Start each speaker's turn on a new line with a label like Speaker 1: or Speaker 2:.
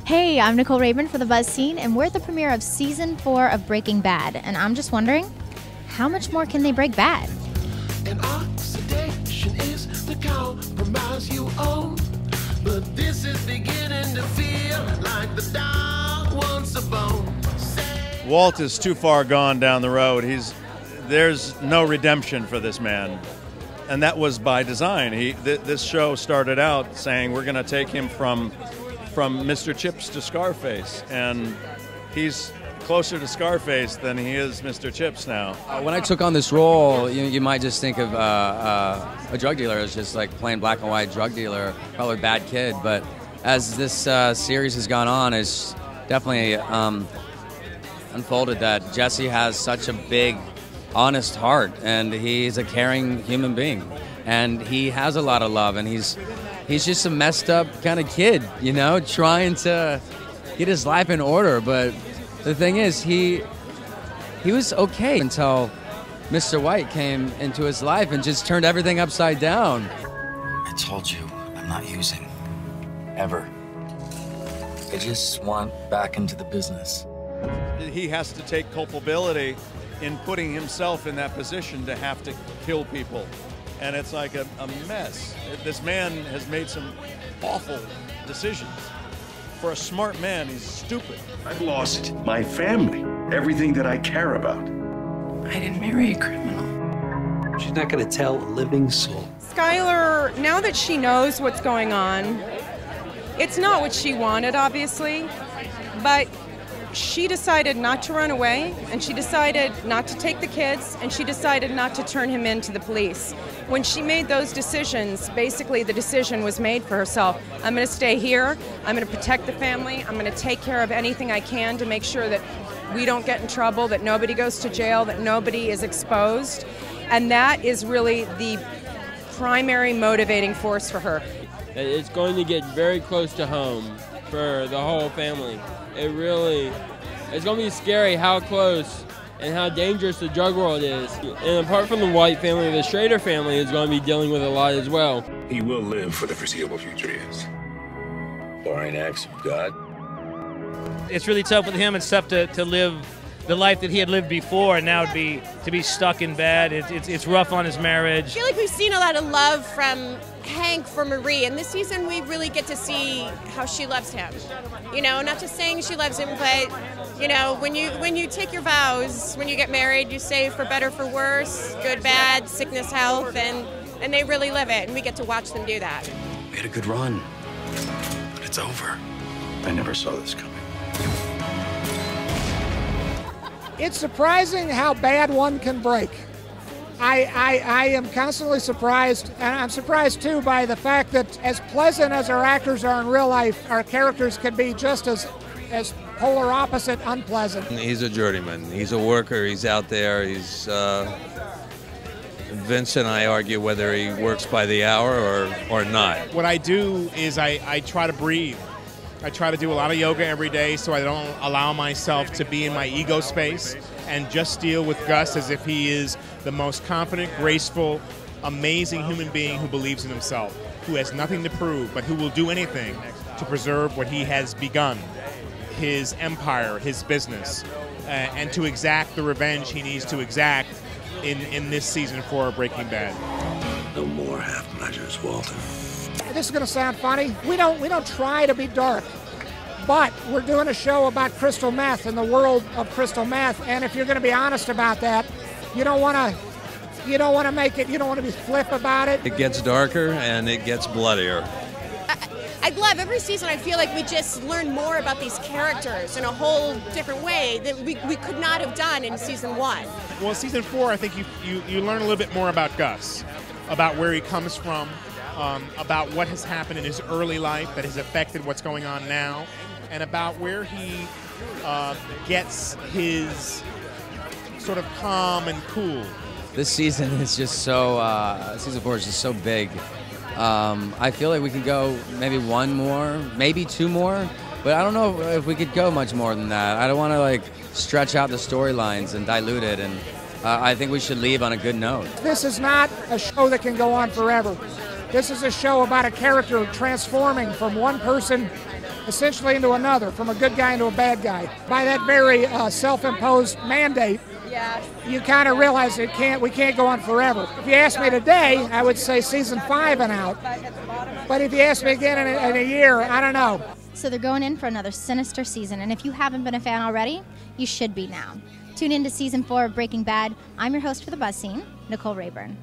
Speaker 1: Hey, I'm Nicole Rabin for The Buzz Scene, and we're at the premiere of Season 4 of Breaking Bad. And I'm just wondering, how much more can they break bad?
Speaker 2: And oxidation is the compromise you own. But this is beginning to feel like the dog wants a bone.
Speaker 3: Walt is too far gone down the road. There's no redemption for this man. And that was by design. This show started out saying we're going to take him from Mr. Chips to Scarface, and he's closer to Scarface than he is Mr. Chips now.
Speaker 4: When I took on this role, you might just think of a drug dealer as just like plain black and white drug dealer, probably a bad kid. But as this series has gone on, it's definitely unfolded that Jesse has such a big, honest heart, and he's a caring human being, and he has a lot of love, and he's just a messed up kind of kid, trying to get his life in order. But the thing is, he was okay until Mr. White came into his life and just turned everything upside down.
Speaker 5: I told you, I'm not using. Ever. I just want back into the business.
Speaker 3: He has to take culpability in putting himself in that position to have to kill people. And it's like a mess. This man has made some awful decisions. For a smart man, he's stupid.
Speaker 6: I've lost my family, everything that I care about.
Speaker 7: I didn't marry a criminal.
Speaker 8: She's not going to tell a living soul.
Speaker 9: Skyler, now that she knows what's going on, it's not what she wanted, obviously, but she decided not to run away, and she decided not to take the kids, and she decided not to turn him in to the police. When she made those decisions, basically the decision was made for herself. I'm going to stay here, I'm going to protect the family, I'm going to take care of anything I can to make sure that we don't get in trouble, that nobody goes to jail, that nobody is exposed. And that is really the primary motivating force for her.
Speaker 10: It's going to get very close to home for the whole family. It's going to be scary how close and how dangerous the drug world is. And apart from the White family, the Schrader family is going to be dealing with a lot as well.
Speaker 6: He will live for the foreseeable future, yes. Barring acts of God.
Speaker 11: It's really tough with him. It's tough to live the life that he had lived before, and now to be stuck in bad. It's rough on his marriage. I
Speaker 12: feel like we've seen a lot of love from Hank for Marie, and this season we really get to see how she loves him. Not just saying she loves him, but when you take your vows, when you get married, you say for better, for worse, good, bad, sickness, health, and they really live it, and we get to watch them do that.
Speaker 5: We had a good run, but it's over.
Speaker 6: I never saw this coming.
Speaker 13: It's surprising how bad one can break. I am constantly surprised, and I'm surprised too by the fact that as pleasant as our actors are in real life, our characters can be just as polar opposite unpleasant.
Speaker 14: He's a journeyman. He's a worker. He's out there. Vince and I argue whether he works by the hour or not.
Speaker 15: What I do is I try to breathe. I try to do a lot of yoga every day so I don't allow myself to be in my ego space and just deal with Gus as if he is the most confident, graceful, amazing human being who believes in himself, who has nothing to prove, but who will do anything to preserve what he has begun, his empire, his business, and to exact the revenge he needs to exact in this season 4 of Breaking Bad.
Speaker 6: No more half measures, Walter.
Speaker 13: This is going to sound funny. We don't try to be dark, but we're doing a show about crystal meth and the world of crystal meth. And if you're going to be honest about that, you don't want to make it. You don't want to be flip about it.
Speaker 14: It gets darker and it gets bloodier.
Speaker 12: I love every season. I feel like we just learn more about these characters in a whole different way that we could not have done in season 1.
Speaker 15: Well, season 4, I think you learn a little bit more about Gus, about where he comes from. About what has happened in his early life that has affected what's going on now, and about where he gets his sort of calm and cool.
Speaker 4: This season is just season 4 is just so big. I feel like we could go maybe one more, maybe 2 more, but I don't know if we could go much more than that. I don't want to stretch out the storylines and dilute it, and I think we should leave on a good note.
Speaker 13: This is not a show that can go on forever. This is a show about a character transforming from one person essentially into another, from a good guy into a bad guy. By that very self-imposed mandate, you kind of realize we can't go on forever. If you ask me today, I would say season 5 and out. But if you ask me again in a year, I don't know.
Speaker 1: So they're going in for another sinister season, and if you haven't been a fan already, you should be now. Tune in to season 4 of Breaking Bad. I'm your host for the Buzz Scene, Nicole Rayburn.